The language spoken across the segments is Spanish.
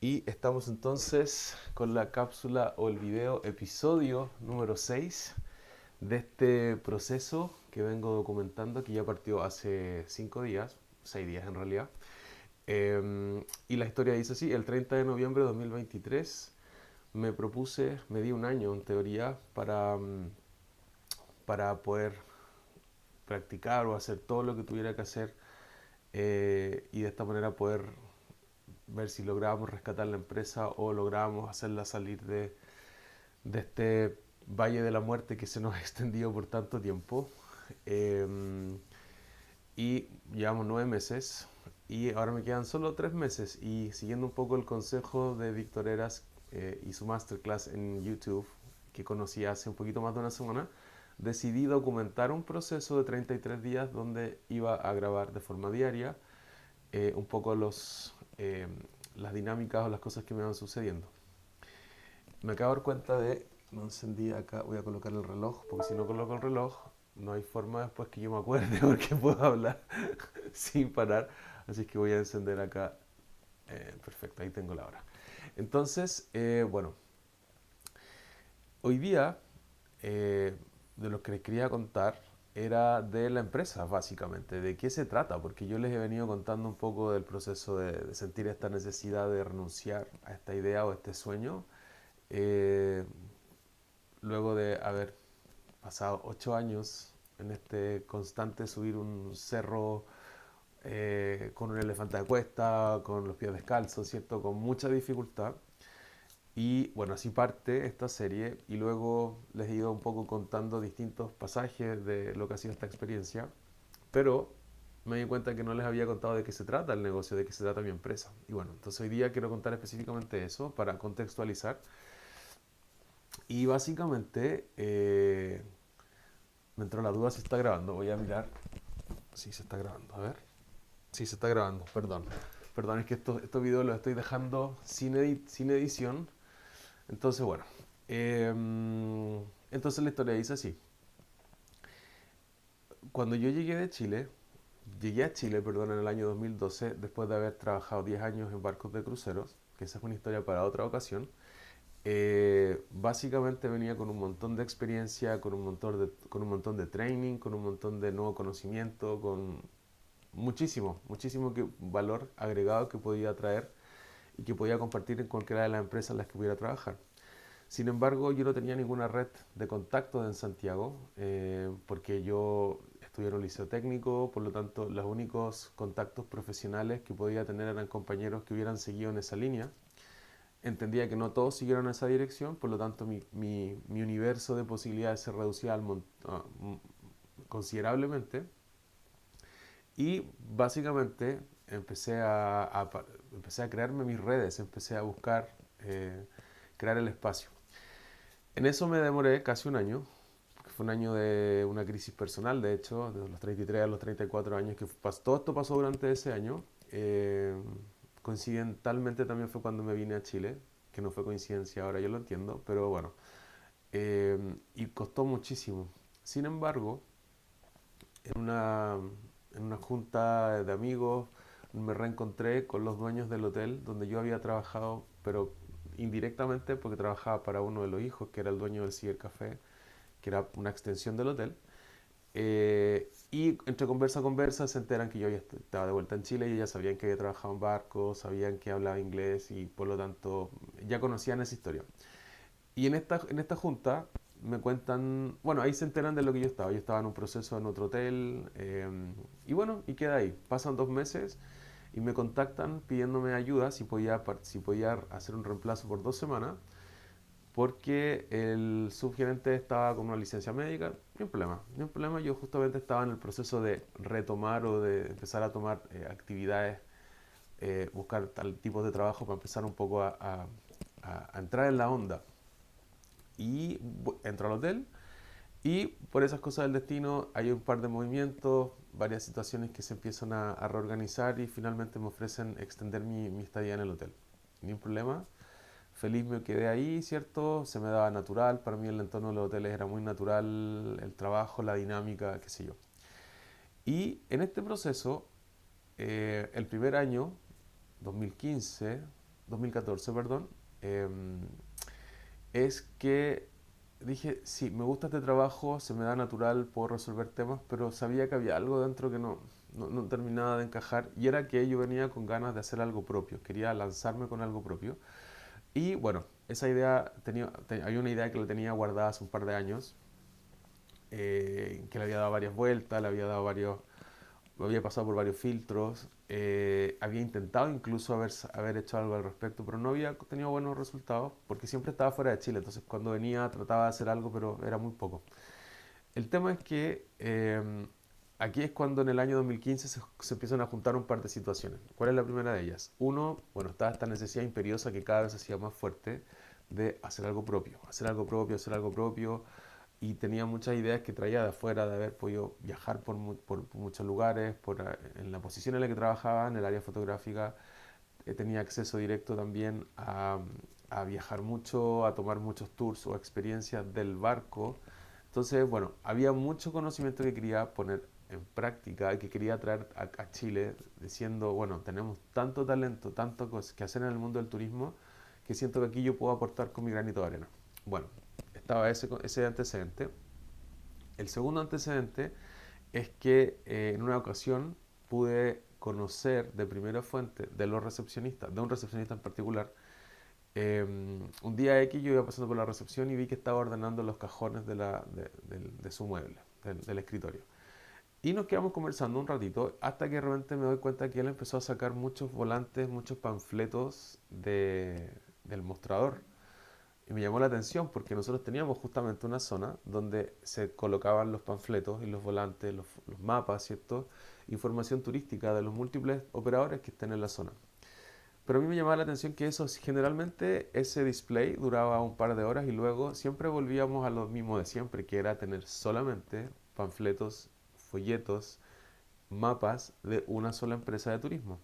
Y estamos entonces con la cápsula o el video episodio número 6 de este proceso que vengo documentando, que ya partió hace 5 días, 6 días en realidad. Y la historia dice así: el 30 de noviembre de 2023 me di un año en teoría para poder practicar o hacer todo lo que tuviera que hacer, y de esta manera poder ver si lográbamos rescatar la empresa o lográbamos hacerla salir de este valle de la muerte que se nos ha extendido por tanto tiempo. Eh, y llevamos 9 meses y ahora me quedan solo 3 meses, y siguiendo un poco el consejo de Víctor Heras y su masterclass en YouTube que conocí hace un poquito más de una semana, decidí documentar un proceso de 33 días donde iba a grabar de forma diaria un poco las dinámicas o las cosas que me van sucediendo. Me acabo de dar cuenta de, no encendí acá, voy a colocar el reloj, porque si no coloco el reloj, no hay forma después que yo me acuerde porque puedo hablar sin parar. Así que voy a encender acá. Perfecto, ahí tengo la hora. Entonces, bueno, hoy día de lo que les quería contar era de la empresa, básicamente, de qué se trata, porque yo les he venido contando un poco del proceso de sentir esta necesidad de renunciar a esta idea o a este sueño, eh, luego de haber pasado 8 años en este constante subir un cerro con un elefante a cuesta, con los pies descalzos, ¿cierto? Con mucha dificultad. Y bueno, así parte esta serie, y luego les he ido un poco contando distintos pasajes de lo que ha sido esta experiencia, pero me di cuenta que no les había contado de qué se trata el negocio, de qué se trata mi empresa. Y bueno, entonces hoy día quiero contar específicamente eso para contextualizar. Y básicamente me entró la duda si está grabando. Voy a mirar si se está grabando. A ver. Sí, se está grabando, perdón. Perdón, es que estos videos los estoy dejando sin edición. Entonces, bueno. Entonces la historia dice así. Cuando yo llegué a Chile, perdón, en el año 2012, después de haber trabajado 10 años en barcos de cruceros, que esa es una historia para otra ocasión. Básicamente venía con un montón de experiencia, con un montón de training, con un montón de nuevo conocimiento, con muchísimo valor agregado que podía traer y que podía compartir en cualquiera de las empresas en las que pudiera trabajar. Sin embargo, yo no tenía ninguna red de contactos en Santiago, porque yo estudié en un liceo técnico. Por lo tanto, los únicos contactos profesionales que podía tener eran compañeros que hubieran seguido en esa línea. Entendía que no todos siguieron esa dirección, por lo tanto mi universo de posibilidades se reducía considerablemente. Y básicamente empecé a crearme mis redes, empecé a buscar crear el espacio. En eso me demoré casi un año, que fue un año de una crisis personal, de hecho, de los 33 a los 34 años, todo esto pasó durante ese año. Coincidentalmente también fue cuando me vine a Chile, que no fue coincidencia, ahora yo lo entiendo, pero bueno, y costó muchísimo. Sin embargo, en una, en una junta de amigos me reencontré con los dueños del hotel donde yo había trabajado, pero indirectamente porque trabajaba para uno de los hijos, que era el dueño del cibercafé, que era una extensión del hotel. Y entre conversa a conversa se enteran que yo ya estaba de vuelta en Chile, y ya sabían que había trabajado en barcos, sabían que hablaba inglés, y por lo tanto ya conocían esa historia. Y en esta junta me cuentan, bueno, ahí se enteran de lo que yo estaba. Yo estaba en un proceso en otro hotel, y bueno, y queda ahí. Pasan 2 meses y me contactan pidiéndome ayuda si podía hacer un reemplazo por 2 semanas, porque el subgerente estaba con una licencia médica. Ni un problema, ni un problema. Yo justamente estaba en el proceso de retomar o de empezar a tomar actividades, buscar tal tipo de trabajo para empezar un poco a entrar en la onda. Y entro al hotel, y por esas cosas del destino hay un par de movimientos, varias situaciones que se empiezan a reorganizar, y finalmente me ofrecen extender mi estadía en el hotel. Ni un problema. Feliz me quedé ahí, ¿cierto? Se me daba natural. Para mí el entorno de los hoteles era muy natural, el trabajo, la dinámica, qué sé yo. Y en este proceso, el primer año, 2015, 2014, perdón, em, es que dije, sí, me gusta este trabajo, se me da natural, puedo resolver temas, pero sabía que había algo dentro que no terminaba de encajar y era que yo venía con ganas de hacer algo propio, quería lanzarme con algo propio. Y bueno, esa idea, hay una idea que la tenía guardada hace un par de años, que le había dado varias vueltas, le había dado varios, había pasado por varios filtros, había intentado incluso haber hecho algo al respecto, pero no había tenido buenos resultados porque siempre estaba fuera de Chile, entonces cuando venía trataba de hacer algo, pero era muy poco. El tema es que aquí es cuando en el año 2015 se empiezan a juntar un par de situaciones. ¿Cuál es la primera de ellas? Uno, bueno, estaba esta necesidad imperiosa que cada vez se hacía más fuerte de hacer algo propio, hacer algo propio, hacer algo propio, y tenía muchas ideas que traía de afuera, de haber podido viajar por muchos lugares, en la posición en la que trabajaba, en el área fotográfica, tenía acceso directo también a viajar mucho, a tomar muchos tours o experiencias del barco. Entonces, bueno, había mucho conocimiento que quería poner en práctica y que quería traer a Chile, diciendo, bueno, tenemos tanto talento, tanto que hacer en el mundo del turismo, que siento que aquí yo puedo aportar con mi granito de arena. Bueno, estaba ese antecedente. El segundo antecedente es que en una ocasión pude conocer de primera fuente de los recepcionistas, de un recepcionista en particular. Un día X yo iba pasando por la recepción y vi que estaba ordenando los cajones de su mueble, del escritorio. Y nos quedamos conversando un ratito hasta que de repente me doy cuenta que él empezó a sacar muchos volantes, muchos panfletos del mostrador. Y me llamó la atención porque nosotros teníamos justamente una zona donde se colocaban los panfletos y los volantes, los mapas, ¿cierto? Información turística de los múltiples operadores que estén en la zona. Pero a mí me llamaba la atención que eso, generalmente ese display duraba un par de horas y luego siempre volvíamos a lo mismo de siempre, que era tener solamente panfletos, folletos, mapas de una sola empresa de turismo.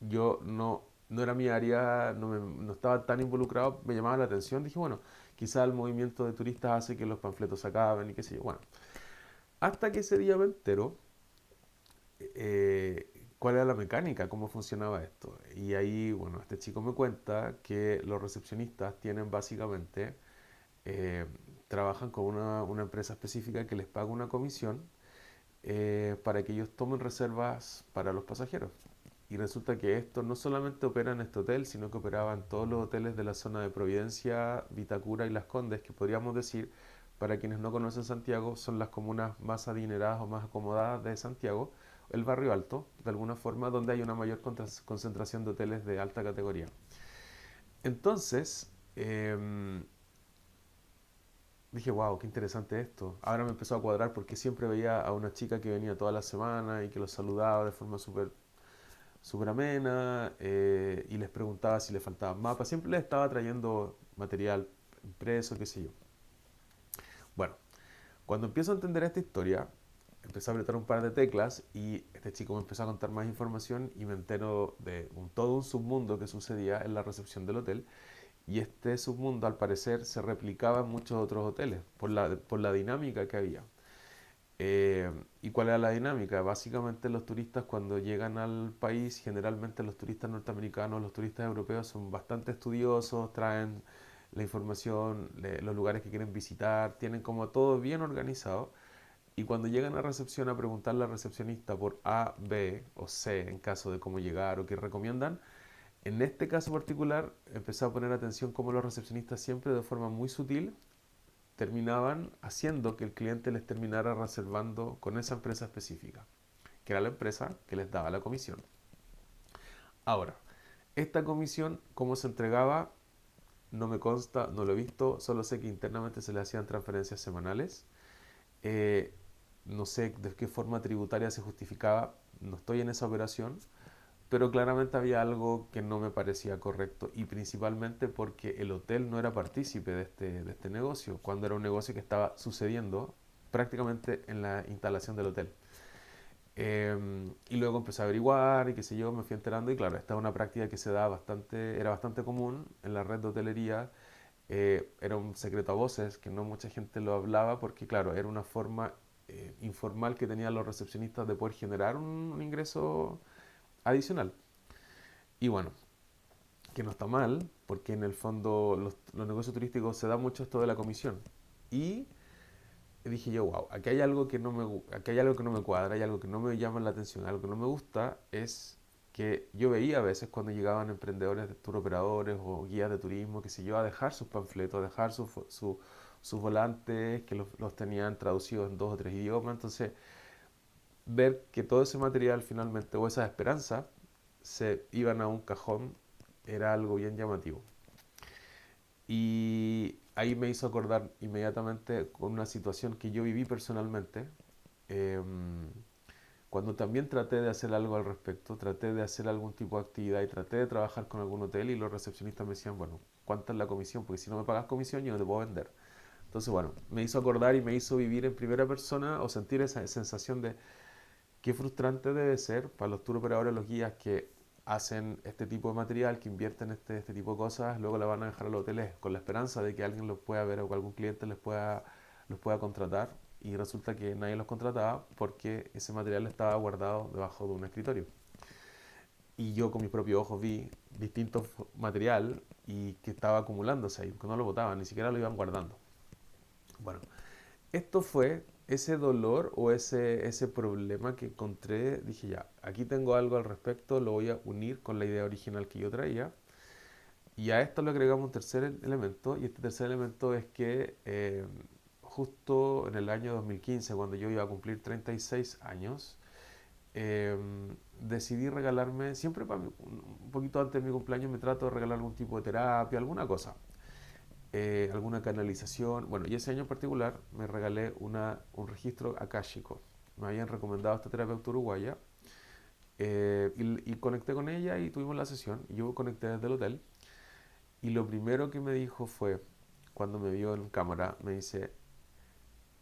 Yo no era mi área, no estaba tan involucrado, me llamaba la atención, dije, bueno, quizá el movimiento de turistas hace que los panfletos se acaben y qué sé yo. Bueno, hasta que ese día me entero cuál era la mecánica, cómo funcionaba esto. Y ahí, bueno, este chico me cuenta que los recepcionistas tienen básicamente, eh, trabajan con una empresa específica que les paga una comisión para que ellos tomen reservas para los pasajeros. Y resulta que esto no solamente opera en este hotel, sino que operaba en todos los hoteles de la zona de Providencia, Vitacura y Las Condes, que podríamos decir, para quienes no conocen Santiago, son las comunas más adineradas o más acomodadas de Santiago, el barrio alto, de alguna forma, donde hay una mayor concentración de hoteles de alta categoría. Entonces, dije, wow, qué interesante esto. Ahora me empezó a cuadrar porque siempre veía a una chica que venía toda la semana y que los saludaba de forma súper amena, y les preguntaba si les faltaban mapas. Siempre les estaba trayendo material impreso, qué sé yo. Bueno, cuando empiezo a entender esta historia, empecé a apretar un par de teclas y este chico me empezó a contar más información y me entero de todo un submundo que sucedía en la recepción del hotel. Y este submundo al parecer se replicaba en muchos otros hoteles por la dinámica que había. ¿Y cuál era la dinámica? Básicamente los turistas cuando llegan al país, generalmente los turistas norteamericanos, los turistas europeos son bastante estudiosos, traen la información, los lugares que quieren visitar, tienen como todo bien organizado. Y cuando llegan a recepción a preguntarle al recepcionista por A, B o C en caso de cómo llegar o qué recomiendan, en este caso particular empecé a poner atención cómo los recepcionistas siempre de forma muy sutil terminaban haciendo que el cliente les terminara reservando con esa empresa específica, que era la empresa que les daba la comisión. Ahora, esta comisión, cómo se entregaba, no me consta, no lo he visto, solo sé que internamente se le hacían transferencias semanales. Eh, no sé de qué forma tributaria se justificaba, no estoy en esa operación, pero claramente había algo que no me parecía correcto y principalmente porque el hotel no era partícipe de este negocio, cuando era un negocio que estaba sucediendo prácticamente en la instalación del hotel. Y luego empecé a averiguar y qué sé yo, me fui enterando y claro, esta es una práctica que se da bastante, era bastante común en la red de hotelería. Era un secreto a voces que no mucha gente lo hablaba porque claro, era una forma informal que tenían los recepcionistas de poder generar un ingreso adicional. Y bueno, que no está mal, porque en el fondo los negocios turísticos se da mucho esto de la comisión. Y dije yo, wow, aquí hay algo que no aquí hay algo que no me cuadra, hay algo que no me llama la atención, algo que no me gusta, es que yo veía a veces cuando llegaban emprendedores, tour operadores o guías de turismo, que sé yo, a dejar sus panfletos, a dejar sus volantes, que los tenían traducidos en 2 o 3 idiomas. Entonces, ver que todo ese material finalmente, o esas esperanzas, se iban a un cajón, era algo bien llamativo. Y ahí me hizo acordar inmediatamente con una situación que yo viví personalmente, em, cuando también traté de hacer algo al respecto, traté de hacer algún tipo de actividad y traté de trabajar con algún hotel y los recepcionistas me decían, bueno, ¿cuánta es la comisión? Porque si no me pagas comisión yo no te puedo vender. Entonces, bueno, me hizo acordar y me hizo vivir en primera persona o sentir esa sensación de qué frustrante debe ser para los tour operadores, los guías que hacen este tipo de material, que invierten este tipo de cosas, luego la van a dejar a los hoteles con la esperanza de que alguien los pueda ver o que algún cliente los pueda contratar y resulta que nadie los contrataba porque ese material estaba guardado debajo de un escritorio. Y yo con mis propios ojos vi distintos material y que estaba acumulándose ahí, que no lo botaban, ni siquiera lo iban guardando. Bueno, esto fue ese dolor o ese problema que encontré. Dije, ya, aquí tengo algo al respecto, lo voy a unir con la idea original que yo traía. Y a esto le agregamos un tercer elemento, y este tercer elemento es que justo en el año 2015, cuando yo iba a cumplir 36 años, eh, decidí regalarme, siempre un poquito antes de mi cumpleaños me trato de regalar algún tipo de terapia, alguna cosa, alguna canalización. Bueno, y ese año en particular me regalé un registro akáshico. Me habían recomendado esta terapeuta uruguaya y conecté con ella y tuvimos la sesión. Y yo conecté desde el hotel y lo primero que me dijo fue, cuando me vio en cámara, me dice,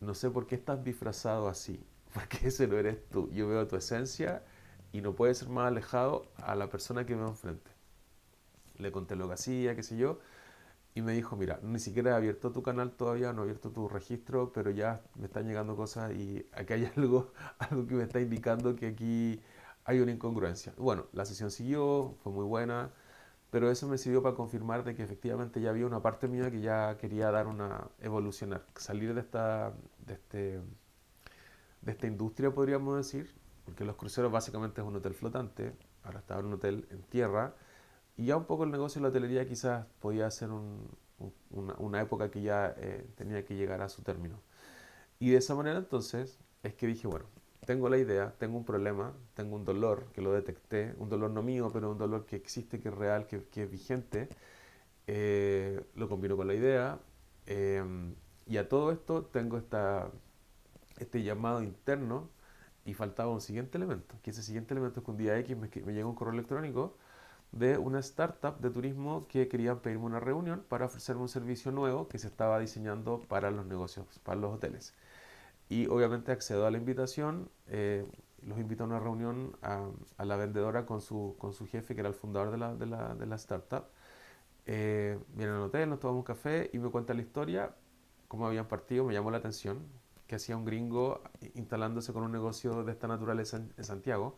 no sé por qué estás disfrazado así, porque ese no eres tú. Yo veo tu esencia y no puede ser más alejado a la persona que veo enfrente. Le conté lo que hacía, qué sé yo, y me dijo, mira, ni siquiera he abierto tu canal todavía, no he abierto tu registro, pero ya me están llegando cosas y aquí hay algo, algo que me está indicando que aquí hay una incongruencia. Bueno, la sesión siguió, fue muy buena, pero eso me sirvió para confirmar de que efectivamente ya había una parte mía que ya quería dar una evolucionar, salir de este, de esta industria, podríamos decir, porque los cruceros básicamente es un hotel flotante, ahora estaba en un hotel en tierra, y ya un poco el negocio de la hotelería quizás podía ser una época que ya tenía que llegar a su término. Y de esa manera entonces es que dije, bueno, tengo la idea, tengo un problema, tengo un dolor que lo detecté, un dolor no mío, pero un dolor que existe, que es real, que es vigente, lo combino con la idea, eh, y a todo esto tengo este llamado interno y faltaba un siguiente elemento, que ese siguiente elemento es que un día X me llega un correo electrónico de una startup de turismo que querían pedirme una reunión para ofrecerme un servicio nuevo que se estaba diseñando para los negocios, para los hoteles. Y obviamente accedo a la invitación, los invito a una reunión a la vendedora con su jefe, que era el fundador de la startup. Vienen al hotel, nos tomamos un café y me cuenta la historia, cómo habían partido, me llamó la atención que hacía un gringo instalándose con un negocio de esta naturaleza en Santiago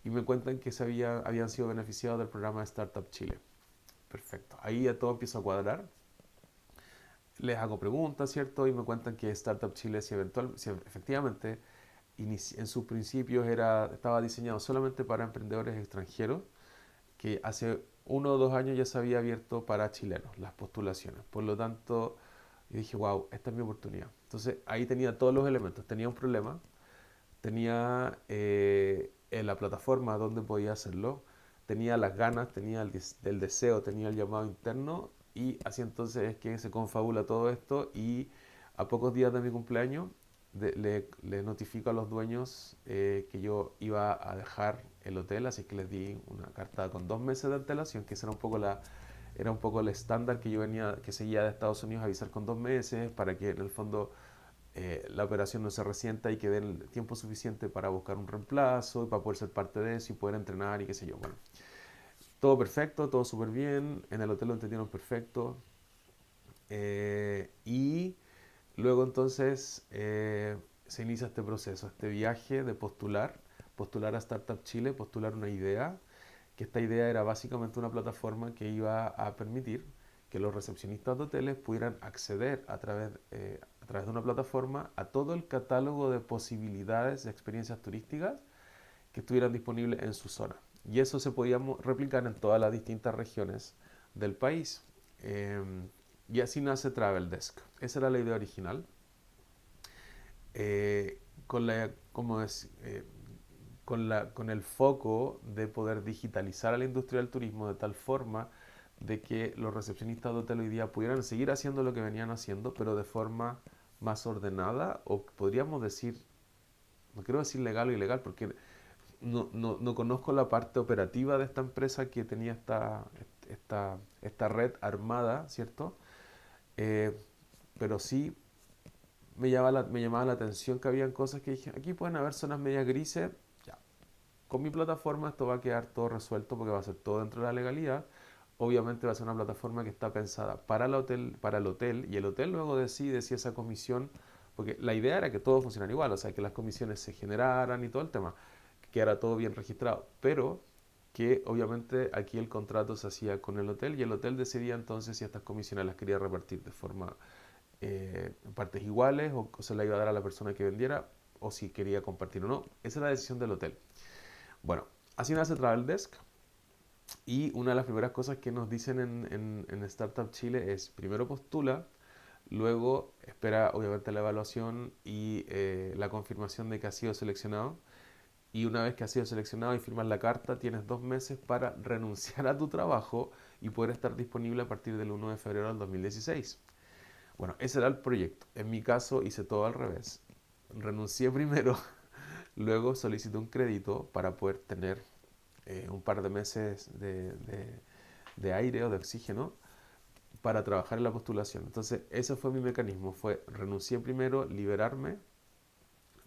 y me cuentan que habían sido beneficiados del programa de Startup Chile. Perfecto, ahí ya todo empieza a cuadrar. Les hago preguntas, ¿cierto? Y me cuentan que Startup Chile, si efectivamente en sus principios estaba diseñado solamente para emprendedores extranjeros, que hace 1 o 2 años ya se había abierto para chilenos las postulaciones. Por lo tanto, yo dije, wow, esta es mi oportunidad. Entonces ahí tenía todos los elementos. Tenía un problema, tenía en la plataforma donde podía hacerlo, tenía las ganas, tenía el deseo, tenía el llamado interno y así entonces es que se confabula todo esto y a pocos días de mi cumpleaños le notifico a los dueños que yo iba a dejar el hotel, así que les di una carta con 2 meses de antelación, que esa era un poco el estándar que yo venía, que seguía de Estados Unidos, avisar con 2 meses para que en el fondo la operación no se resienta y que den el tiempo suficiente para buscar un reemplazo y para poder ser parte de eso y poder entrenar y qué sé yo. Bueno, todo perfecto, todo súper bien, en el hotel lo entendieron perfecto y luego entonces se inicia este proceso, este viaje de postular a Startup Chile, postular una idea que esta idea era básicamente una plataforma que iba a permitir que los recepcionistas de hoteles pudieran acceder a través de una plataforma a todo el catálogo de posibilidades de experiencias turísticas que estuvieran disponibles en su zona. Y eso se podía replicar en todas las distintas regiones del país. Eh, y así nace Travel Desk. Esa era la idea original. Con la, como es, con el foco de poder digitalizar a la industria del turismo de tal forma de que los recepcionistas de hotel hoy día pudieran seguir haciendo lo que venían haciendo, pero de forma más ordenada, o podríamos decir, no quiero decir legal o ilegal, porque no conozco la parte operativa de esta empresa que tenía esta red armada, ¿cierto? Eh, pero sí me llamaba la atención que habían cosas que dije, aquí pueden haber zonas medias grises, ya. Con mi plataforma esto va a quedar todo resuelto porque va a ser todo dentro de la legalidad. Obviamente va a ser una plataforma que está pensada para el hotel, y el hotel luego decide si esa comisión, porque la idea era que todo funcionara igual, o sea, que las comisiones se generaran y todo el tema, que quedara todo bien registrado, pero que obviamente aquí el contrato se hacía con el hotel y el hotel decidía entonces si estas comisiones las quería repartir de forma en partes iguales o se la iba a dar a la persona que vendiera o si quería compartir o no. Esa es la decisión del hotel. Bueno, así nace Travel Desk. Y una de las primeras cosas que nos dicen en Startup Chile es, primero postula, luego espera obviamente la evaluación y la confirmación de que has sido seleccionado. Y una vez que has sido seleccionado y firmas la carta, tienes 2 meses para renunciar a tu trabajo y poder estar disponible a partir del 1 de febrero del 2016. Bueno, ese era el proyecto. En mi caso hice todo al revés. Renuncié primero, luego solicité un crédito para poder tener un par de meses de aire o de oxígeno para trabajar en la postulación. Entonces, ese fue mi mecanismo. Fue renuncié primero, liberarme,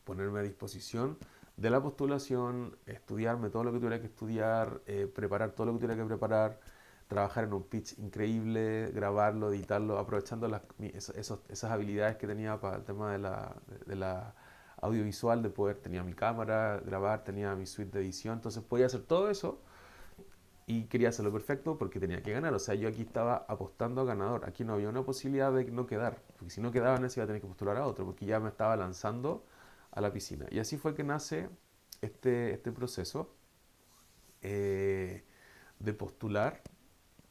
ponerme a disposición de la postulación, estudiarme todo lo que tuviera que estudiar, preparar todo lo que tuviera que preparar, trabajar en un pitch increíble, grabarlo, editarlo, aprovechando esas habilidades que tenía para el tema de la audiovisual, de poder, tenía mi cámara, grabar, tenía mi suite de edición, entonces podía hacer todo eso y quería hacerlo perfecto porque tenía que ganar. O sea, yo aquí estaba apostando a ganador. Aquí no había una posibilidad de no quedar, porque si no quedaba en ese iba a tener que postular a otro, porque ya me estaba lanzando a la piscina. Y así fue que nace este proceso eh, de postular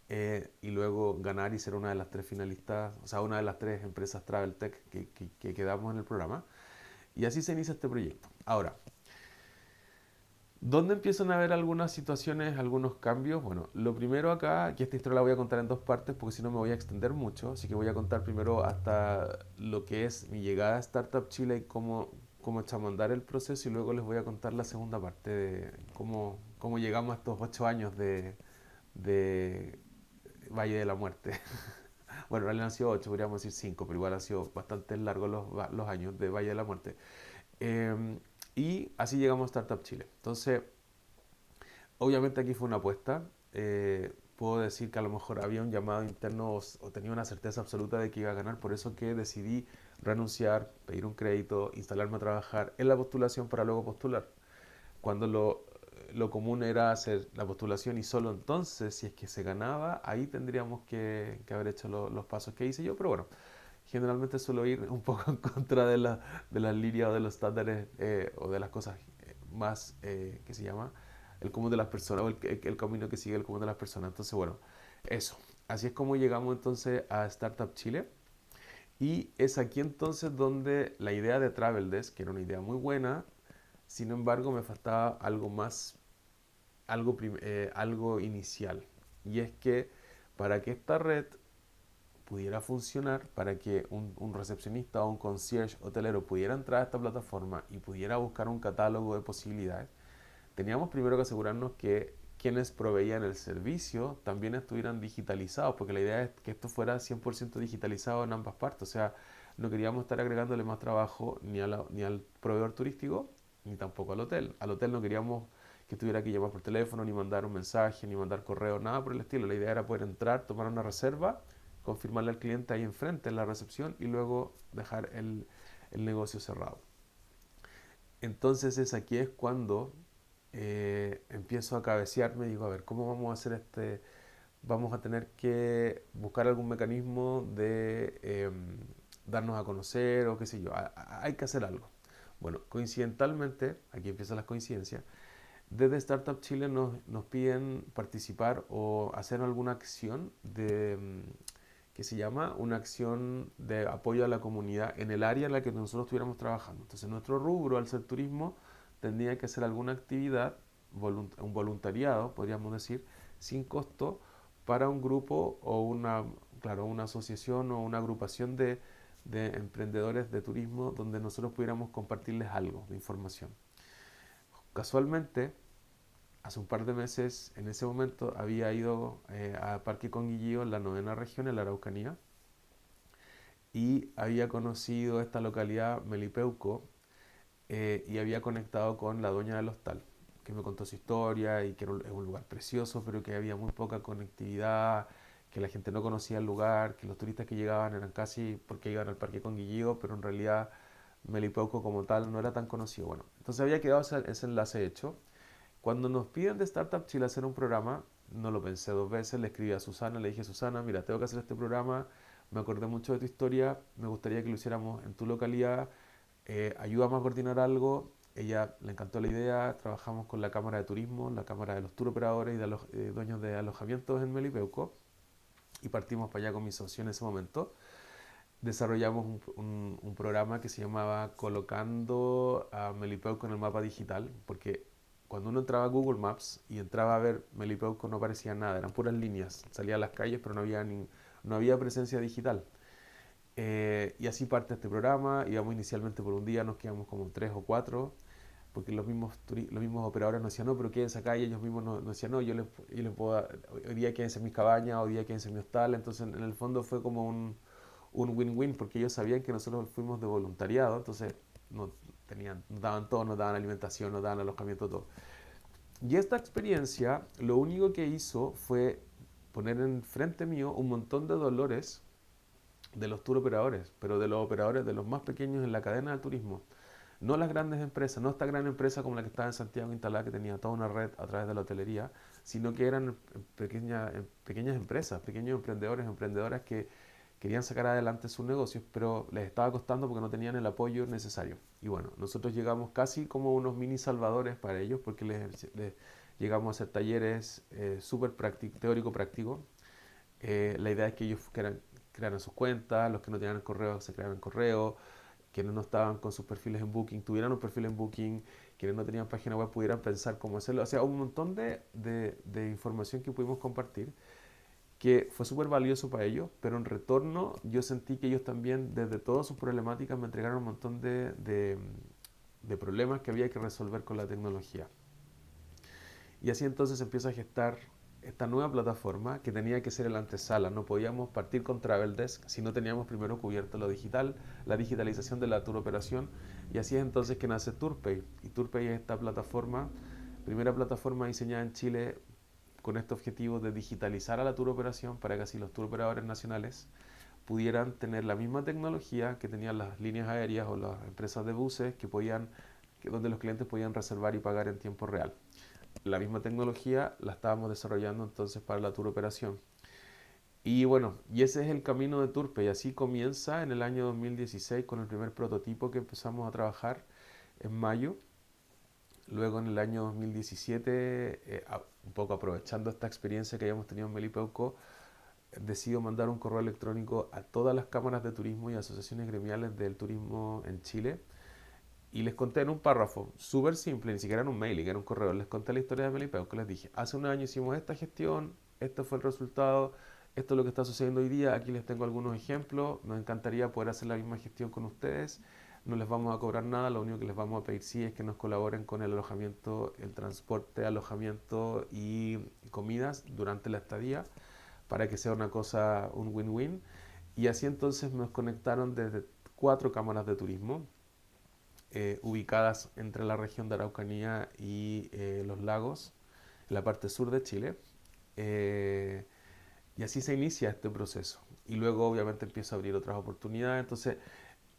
y luego ganar y ser una de las 3 finalistas, o sea, una de las 3 empresas Travel Tech que quedamos en el programa. Y así se inicia este proyecto. Ahora, ¿dónde empiezan a haber algunas situaciones, algunos cambios? Bueno, lo primero acá, que esta historia la voy a contar en 2 partes porque si no me voy a extender mucho, así que voy a contar primero hasta lo que es mi llegada a Startup Chile y cómo echamos a andar el proceso y luego les voy a contar la segunda parte de cómo llegamos a estos 8 años de Valle de la Muerte. Bueno, en realidad han sido 8, podríamos decir 5, pero igual han sido bastante largos los años de Valle de la Muerte. Eh, y así llegamos a Startup Chile. Entonces, obviamente aquí fue una apuesta. Puedo decir que a lo mejor había un llamado interno o tenía una certeza absoluta de que iba a ganar, por eso que decidí renunciar, pedir un crédito, instalarme a trabajar en la postulación para luego postular. Cuando lo común era hacer la postulación y solo entonces, si es que se ganaba, ahí tendríamos que haber hecho los pasos que hice yo, pero bueno, generalmente suelo ir un poco en contra de las líneas o de los estándares o de las cosas más, ¿qué se llama? El común de las personas o el camino que sigue el común de las personas. Entonces, bueno, eso. Así es como llegamos entonces a Startup Chile. Y es aquí entonces donde la idea de Travel Desk, que era una idea muy buena, sin embargo me faltaba algo más, algo inicial. Y es que para que esta red pudiera funcionar, para que un recepcionista o un concierge hotelero pudiera entrar a esta plataforma y pudiera buscar un catálogo de posibilidades, teníamos primero que asegurarnos que quienes proveían el servicio también estuvieran digitalizados, porque la idea es que esto fuera 100% digitalizado en ambas partes. O sea, no queríamos estar agregándole más trabajo ni al proveedor turístico, ni tampoco al hotel. Al hotel no queríamos que tuviera que llamar por teléfono, ni mandar un mensaje, ni mandar correo, nada por el estilo. La idea era poder entrar, tomar una reserva, confirmarle al cliente ahí enfrente en la recepción y luego dejar el negocio cerrado. Entonces aquí es cuando empiezo a cabecearme y digo, a ver, ¿cómo vamos a hacer vamos a tener que buscar algún mecanismo de darnos a conocer o qué sé yo, hay que hacer algo. Bueno, coincidentalmente, aquí empiezan las coincidencias, desde Startup Chile nos piden participar o hacer alguna acción que se llama una acción de apoyo a la comunidad en el área en la que nosotros estuviéramos trabajando. Entonces nuestro rubro, al ser turismo, tendría que hacer alguna actividad, un voluntariado, podríamos decir, sin costo para un grupo o claro, una asociación o una agrupación de emprendedores de turismo donde nosotros pudiéramos compartirles algo de información. Casualmente, hace un par de meses, en ese momento, había ido a Parque Conguillío en la 9ª región, en la Araucanía, y había conocido esta localidad, Melipeuco, y había conectado con la dueña del hostal, que me contó su historia y que era un lugar precioso, pero que había muy poca conectividad, que la gente no conocía el lugar, que los turistas que llegaban eran casi porque iban al Parque Conguillío, pero en realidad Melipeuco como tal no era tan conocido. Bueno, entonces había quedado ese enlace hecho. Cuando nos piden de Startup Chile hacer un programa, no lo pensé dos veces, le escribí a Susana, le dije, Susana, mira, tengo que hacer este programa, me acordé mucho de tu historia, me gustaría que lo hiciéramos en tu localidad, ayúdame a coordinar algo. Ella le encantó la idea, trabajamos con la Cámara de Turismo, la Cámara de los Tour Operadores y de los dueños de alojamientos en Melipeuco, y partimos para allá con mi socio en ese momento. Desarrollamos un programa que se llamaba Colocando a Melipeuco en el mapa digital, porque cuando uno entraba a Google Maps y entraba a ver Melipeuco no aparecía nada, eran puras líneas, salía a las calles pero no había presencia digital. Y así parte este programa, íbamos inicialmente por un día, nos quedamos como 3 o 4, porque los mismos operadores nos decían, no, pero quédense acá, y ellos mismos nos decían, no, yo les puedo, hoy día quédense en mis cabañas, hoy día quédense en mi hostal. Entonces en el fondo fue como un win-win, porque ellos sabían que nosotros fuimos de voluntariado, entonces nos daban todo, nos daban alimentación, nos daban alojamiento, todo. Y esta experiencia lo único que hizo fue poner enfrente mío un montón de dolores de los tour operadores, pero de los operadores de los más pequeños en la cadena del turismo. No las grandes empresas, no esta gran empresa como la que estaba en Santiago instalada, que tenía toda una red a través de la hotelería, sino que eran pequeñas empresas, pequeños emprendedores, emprendedoras que querían sacar adelante sus negocios, pero les estaba costando porque no tenían el apoyo necesario. Y bueno, nosotros llegamos casi como unos mini salvadores para ellos, porque les llegamos a hacer talleres súper teórico-práctico. La idea es que ellos crearan sus cuentas, los que no tenían el correo se crearan el correo, quienes no estaban con sus perfiles en Booking tuvieran un perfil en Booking, quienes no tenían página web pudieran pensar cómo hacerlo. O sea, un montón de información que pudimos compartir que fue súper valioso para ellos, pero en retorno yo sentí que ellos también, desde todas sus problemáticas, me entregaron un montón de problemas que había que resolver con la tecnología. Y así entonces empieza a gestar esta nueva plataforma que tenía que ser el antesala. No podíamos partir con Travel Desk si no teníamos primero cubierto lo digital, la digitalización de la tour operación. Y así es entonces que nace TourPay. Y TourPay es esta plataforma, primera plataforma diseñada en Chile con este objetivo de digitalizar a la tour operación para que así los tour operadores nacionales pudieran tener la misma tecnología que tenían las líneas aéreas o las empresas de buses donde los clientes podían reservar y pagar en tiempo real. La misma tecnología la estábamos desarrollando entonces para la tour operación. Y bueno, y ese es el camino de Turpe, y así comienza en el año 2016 con el primer prototipo que empezamos a trabajar en mayo. Luego en el año 2017, un poco aprovechando esta experiencia que habíamos tenido en Melipeuco, decido mandar un correo electrónico a todas las cámaras de turismo y asociaciones gremiales del turismo en Chile, y les conté en un párrafo súper simple, ni siquiera en un mailing, era un correo. Les conté la historia de Melipeuco, les dije, hace un año hicimos esta gestión, este fue el resultado, esto es lo que está sucediendo hoy día, aquí les tengo algunos ejemplos, nos encantaría poder hacer la misma gestión con ustedes, no les vamos a cobrar nada, lo único que les vamos a pedir sí es que nos colaboren con el alojamiento, el transporte, alojamiento y comidas durante la estadía, para que sea una cosa, un win-win. Y así entonces nos conectaron desde 4 cámaras de turismo, ubicadas entre la región de Araucanía y los lagos, en la parte sur de Chile. Eh, y así se inicia este proceso. Y luego obviamente empieza a abrir otras oportunidades. Entonces,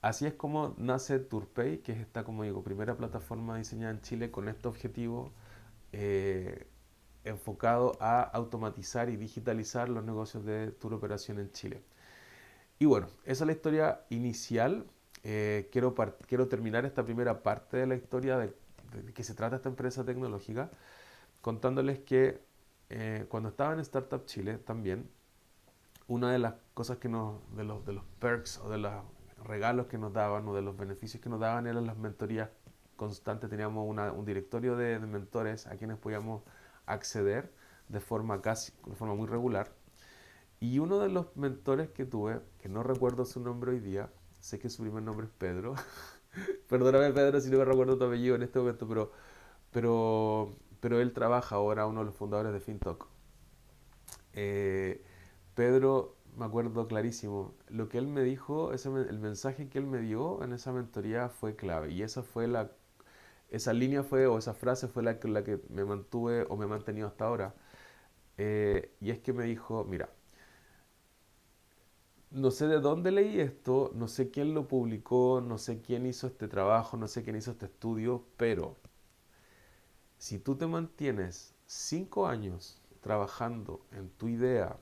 así es como nace TourPay, que es esta, como digo, primera plataforma diseñada en Chile con este objetivo eh, enfocado a automatizar y digitalizar los negocios de tour operación en Chile. Y bueno, esa es la historia inicial. Quiero terminar esta primera parte de la historia de qué se trata esta empresa tecnológica, contándoles que cuando estaba en Startup Chile también, una de las cosas de los perks o de los regalos que nos daban o de los beneficios que nos daban eran las mentorías constantes. Teníamos un directorio de mentores a quienes podíamos acceder de forma muy regular. Y uno de los mentores que tuve, que no recuerdo su nombre hoy día, sé que su primer nombre es Pedro. Perdóname, Pedro, si no me recuerdo tu apellido en este momento, pero, pero él trabaja ahora, uno de los fundadores de FinTalk. Eh, Pedro, me acuerdo clarísimo, lo que él me dijo, el mensaje que él me dio en esa mentoría fue clave. Y esa línea fue, o esa frase fue la que me mantuve o me he mantenido hasta ahora. Y es que me dijo, mira, no sé de dónde leí esto, no sé quién lo publicó, no sé quién hizo este trabajo, no sé quién hizo este estudio, pero si tú te mantienes 5 años trabajando en tu idea,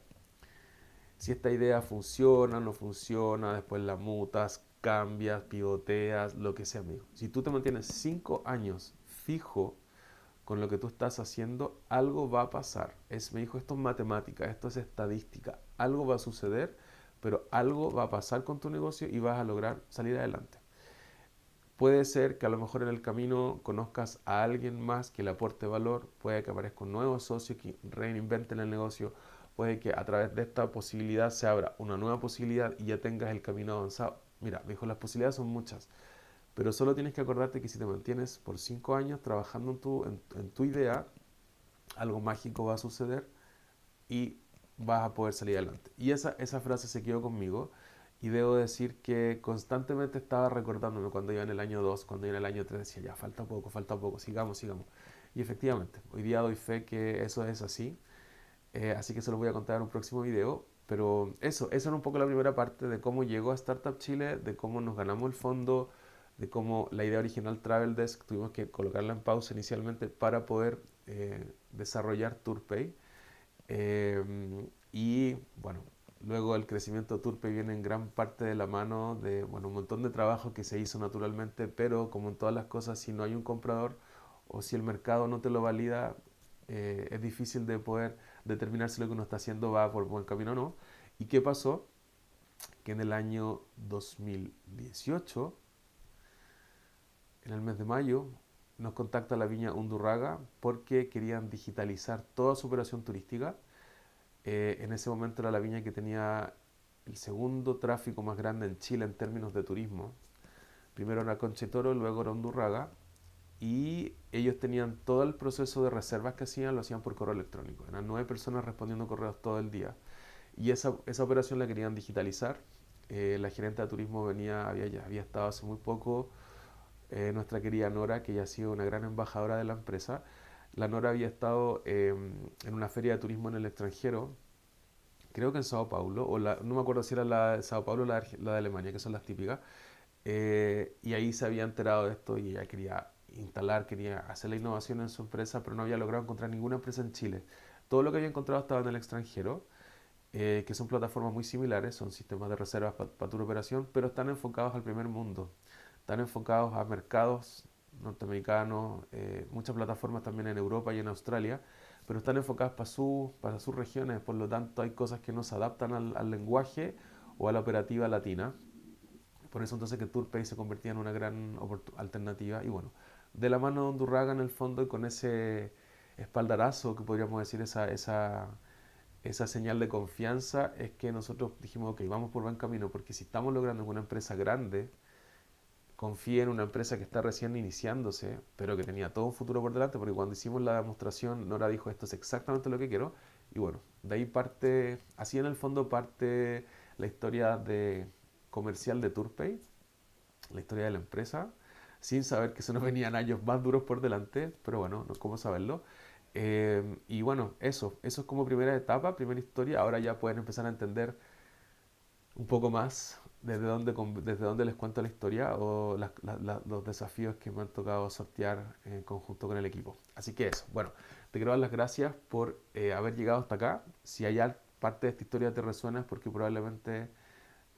si esta idea funciona, no funciona, después la mutas, cambias, pivoteas, lo que sea, amigo. Si tú te mantienes 5 años fijo con lo que tú estás haciendo, algo va a pasar. Me dijo, esto es matemática, esto es estadística, algo va a suceder, pero algo va a pasar con tu negocio y vas a lograr salir adelante. Puede ser que a lo mejor en el camino conozcas a alguien más que le aporte valor, puede que aparezca un nuevo socio que reinventen el negocio, puede que a través de esta posibilidad se abra una nueva posibilidad y ya tengas el camino avanzado. Mira, me dijo, las posibilidades son muchas, pero solo tienes que acordarte que si te mantienes por 5 años trabajando en tu idea, algo mágico va a suceder y vas a poder salir adelante. Y esa frase se quedó conmigo y debo decir que constantemente estaba recordándome cuando iba en el año 2 cuando iba en el año 3 decía, ya, falta poco, sigamos, sigamos. Y efectivamente, hoy día doy fe que eso es así, así que se los voy a contar en un próximo video. Pero eso era un poco la primera parte de cómo llegó a Startup Chile, de cómo nos ganamos el fondo, de cómo la idea original Travel Desk tuvimos que colocarla en pausa inicialmente para poder desarrollar TourPay. Y bueno, luego el crecimiento de Turpe viene en gran parte de la mano de bueno, un montón de trabajo que se hizo naturalmente, pero como en todas las cosas, si no hay un comprador o si el mercado no te lo valida, es difícil de poder determinar si lo que uno está haciendo va por buen camino o no. ¿Y qué pasó? Que en el año 2018, en el mes de mayo, nos contacta la Viña Undurraga porque querían digitalizar toda su operación turística. En ese momento era la viña que tenía el segundo tráfico más grande en Chile en términos de turismo. Primero era Conchetoro, luego era Undurraga. Y ellos tenían todo el proceso de reservas que hacían, lo hacían por correo electrónico. Eran 9 personas respondiendo correos todo el día. Y esa operación la querían digitalizar. La gerente de turismo había estado hace muy poco, nuestra querida Nora, que ya ha sido una gran embajadora de la empresa. La Nora había estado en una feria de turismo en el extranjero, creo que en Sao Paulo, no me acuerdo si era la de Sao Paulo o la de Alemania, que son las típicas, y ahí se había enterado de esto y ella quería hacer la innovación en su empresa, pero no había logrado encontrar ninguna empresa en Chile. Todo lo que había encontrado estaba en el extranjero, que son plataformas muy similares, son sistemas de reservas para tu operación, pero están enfocados al primer mundo, están enfocados a mercados norteamericanos, muchas plataformas también en Europa y en Australia, pero están enfocadas para sus regiones, por lo tanto hay cosas que no se adaptan al lenguaje o a la operativa latina. Por eso entonces que TourPay se convertía en una gran alternativa. Y bueno, de la mano de Undurraga en el fondo y con ese espaldarazo, que podríamos decir, esa señal de confianza, es que nosotros dijimos, ok, vamos por buen camino, porque si estamos logrando que una empresa grande confíe en una empresa que está recién iniciándose, pero que tenía todo un futuro por delante, porque cuando hicimos la demostración, Nora dijo, esto es exactamente lo que quiero, y bueno, de ahí parte, así en el fondo parte la historia comercial de TourPay, la historia de la empresa, sin saber que se nos venían años más duros por delante, pero bueno, no cómo saberlo. Y bueno, eso es como primera etapa, primera historia. Ahora ya pueden empezar a entender un poco más desde dónde les cuento la historia o los desafíos que me han tocado sortear en conjunto con el equipo. Así que eso, bueno, te quiero dar las gracias por haber llegado hasta acá. Si hay parte de esta historia te resuena es porque probablemente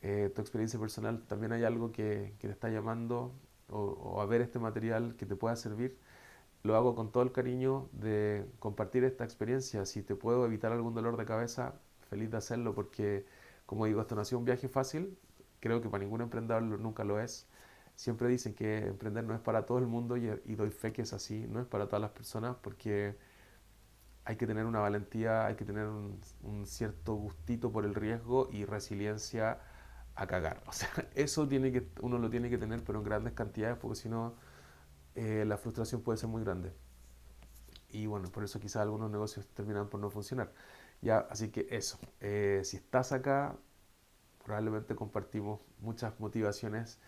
tu experiencia personal también hay algo que te está llamando o a ver este material que te pueda servir. Lo hago con todo el cariño de compartir esta experiencia. Si te puedo evitar algún dolor de cabeza, feliz de hacerlo porque, como digo, esto no ha sido un viaje fácil. Creo que para ningún emprendedor nunca lo es. Siempre dicen que emprender no es para todo el mundo y doy fe que es así. No es para todas las personas porque hay que tener una valentía, hay que tener un cierto gustito por el riesgo y resiliencia a cagar. O sea, eso uno lo tiene que tener, pero en grandes cantidades porque si no la frustración puede ser muy grande. Y bueno, por eso quizás algunos negocios terminan por no funcionar. Ya, así que eso. Si estás acá, probablemente compartimos muchas motivaciones.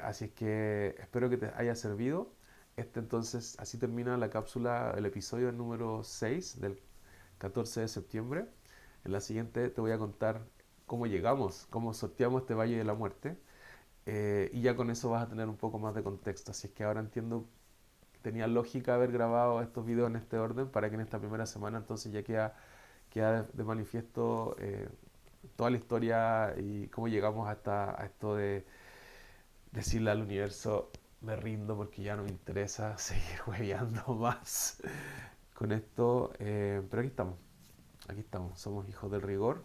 Así es que espero que te haya servido. Entonces, así termina la cápsula, el episodio número 6 del 14 de septiembre. En la siguiente te voy a contar cómo llegamos, cómo sorteamos este Valle de la Muerte. Y ya con eso vas a tener un poco más de contexto. Así es que ahora entiendo que tenía lógica haber grabado estos videos en este orden para que en esta primera semana entonces ya queda de manifiesto toda la historia y cómo llegamos hasta a esto de decirle al universo me rindo porque ya no me interesa seguir hueveando más con esto. Pero aquí estamos, somos hijos del rigor,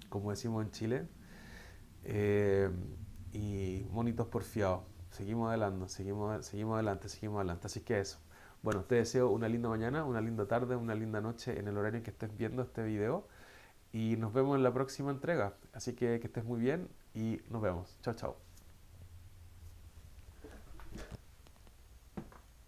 como decimos en Chile. Eh, y monitos porfiados. Seguimos adelante, seguimos adelante, seguimos adelante. Así que eso. Bueno, te deseo una linda mañana, una linda tarde, una linda noche en el horario en que estés viendo este video. Y nos vemos en la próxima entrega. Así que estés muy bien y nos vemos. Chao, chao.